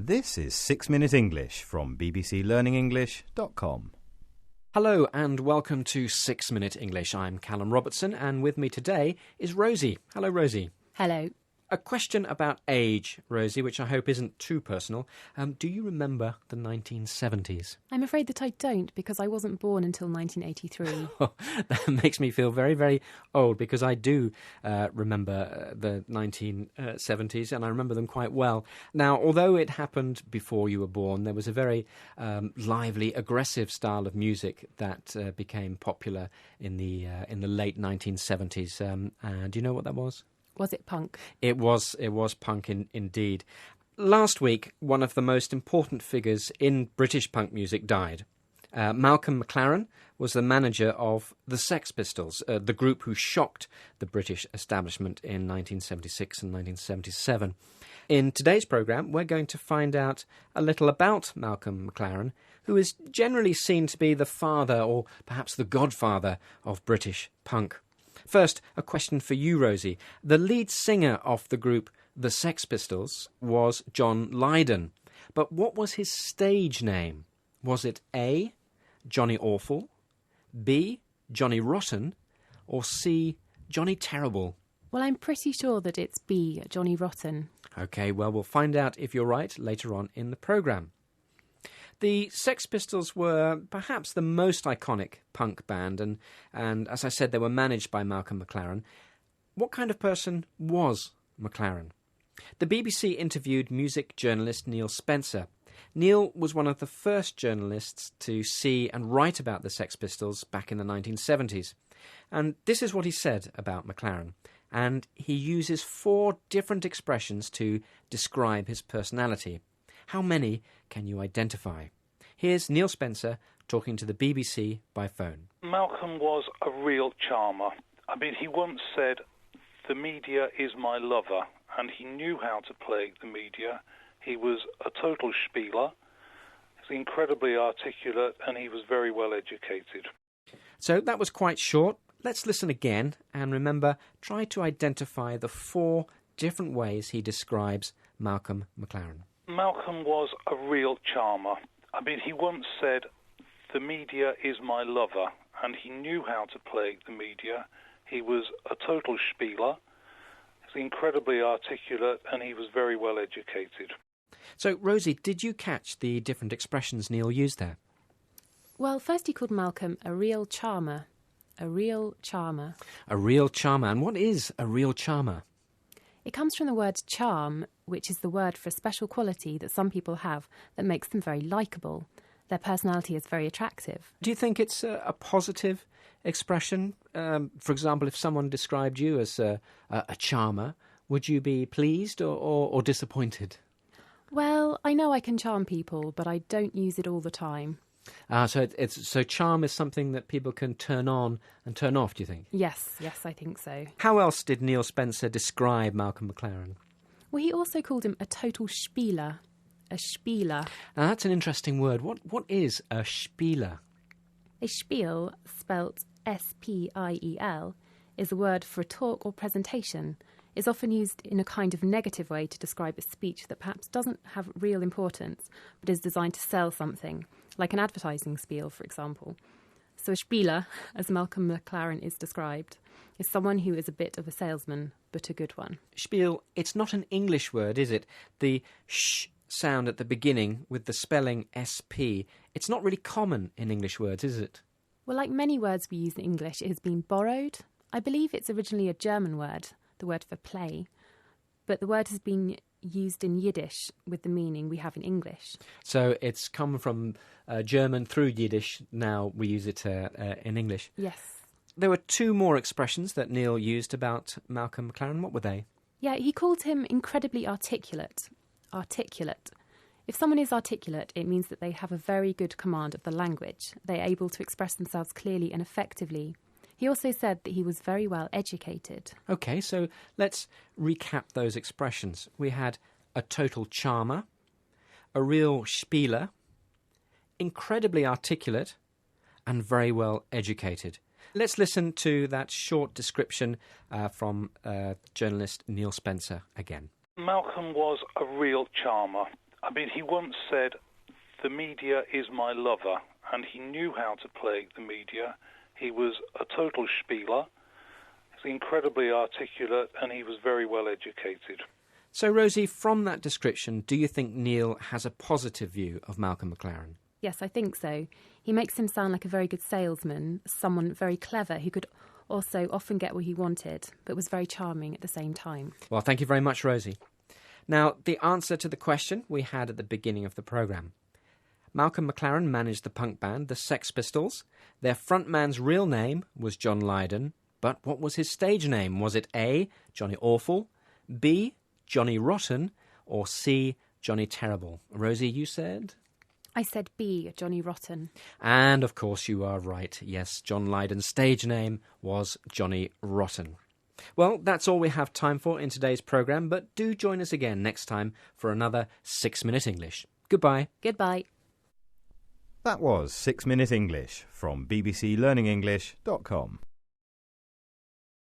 This is 6 Minute English from bbclearningenglish.com. Hello and welcome to 6 Minute English. I'm Callum Robertson and with me today is Rosie. Hello, Rosie. Hello. A question about age, Rosie, which I hope isn't too personal. Do you remember the 1970s? I'm afraid that I don't, because I wasn't born until 1983. That makes me feel very, very old, because I do remember the 1970s, and I remember them quite well. Now, although it happened before you were born, there was a very lively, aggressive style of music that became popular in the late 1970s. Do you know what that was? Was it punk? It was punk indeed. Last week, one of the most important figures in British punk music died. Malcolm McLaren was the manager of the Sex Pistols, the group who shocked the British establishment in 1976 and 1977. In today's programme, we're going to find out a little about Malcolm McLaren, who is generally seen to be the father, or perhaps the godfather, of British punk. First, a question for you, Rosie. The lead singer of the group The Sex Pistols was John Lydon. But what was his stage name? Was it A, Johnny Awful, B, Johnny Rotten, or C, Johnny Terrible? Well, I'm pretty sure that it's B, Johnny Rotten. OK, well, we'll find out if you're right later on in the programme. The Sex Pistols were perhaps the most iconic punk band, and as I said, they were managed by Malcolm McLaren. What kind of person was McLaren? The BBC interviewed music journalist Neil Spencer. Neil was one of the first journalists to see and write about the Sex Pistols back in the 1970s. And this is what he said about McLaren. And he uses 4 different expressions to describe his personality. How many can you identify? Here's Neil Spencer talking to the BBC by phone. Malcolm was a real charmer. I mean, he once said, "The media is my lover," and he knew how to play the media. He was a total spieler. He's incredibly articulate, and he was very well educated. So that was quite short. Let's listen again, and remember, try to identify the 4 different ways he describes Malcolm McLaren. Malcolm was a real charmer. I mean, he once said, "The media is my lover," and he knew how to play the media. He was a total spieler. He's incredibly articulate, and he was very well educated. So, Rosie, did you catch the different expressions Neil used there? Well, first he called Malcolm a real charmer. A real charmer. A real charmer. And what is a real charmer? It comes from the word charm, which is the word for a special quality that some people have that makes them very likeable. Their personality is very attractive. Do you think it's a positive expression? For example, if someone described you as a charmer, would you be pleased or disappointed? Well, I know I can charm people, but I don't use it all the time. So charm is something that people can turn on and turn off, do you think? Yes, I think so. How else did Neil Spencer describe Malcolm McLaren? Well, he also called him a total spieler. A spieler. Now, that's an interesting word. What is a spieler? A spiel, spelt S-P-I-E-L, is a word for a talk or presentation. It's often used in a kind of negative way to describe a speech that perhaps doesn't have real importance, but is designed to sell something, like an advertising spiel, for example. So a spieler, as Malcolm McLaren is described, is someone who is a bit of a salesman, but a good one. Spiel, it's not an English word, is it? The sh sound at the beginning with the spelling SP, it's not really common in English words, is it? Well, like many words we use in English, it has been borrowed. I believe it's originally a German word, the word for play, but the word has been used in Yiddish with the meaning we have in English. So it's come from German through Yiddish, now we use it in English. Yes. There were 2 more expressions that Neil used about Malcolm McLaren. What were they? Yeah, he called him incredibly articulate. Articulate. If someone is articulate, it means that they have a very good command of the language. They're able to express themselves clearly and effectively. He also said that he was very well educated. OK, so let's recap those expressions. We had a total charmer, a real spieler, incredibly articulate, and very well educated. Let's listen to that short description from journalist Neil Spencer again. Malcolm was a real charmer. I mean, he once said, "The media is my lover," and he knew how to play the media. He was a total spieler. He's incredibly articulate, and he was very well educated. So, Rosie, from that description, do you think Neil has a positive view of Malcolm McLaren? Yes, I think so. He makes him sound like a very good salesman, someone very clever who could also often get what he wanted, but was very charming at the same time. Well, thank you very much, Rosie. Now, the answer to the question we had at the beginning of the programme. Malcolm McLaren managed the punk band, the Sex Pistols. Their frontman's real name was John Lydon, but what was his stage name? Was it A, Johnny Awful, B, Johnny Rotten, or C, Johnny Terrible? Rosie, you said? I said B, Johnny Rotten. And, of course, you are right. Yes, John Lydon's stage name was Johnny Rotten. Well, that's all we have time for in today's programme, but do join us again next time for another 6 Minute English. Goodbye. Goodbye. That was 6 Minute English from bbclearningenglish.com.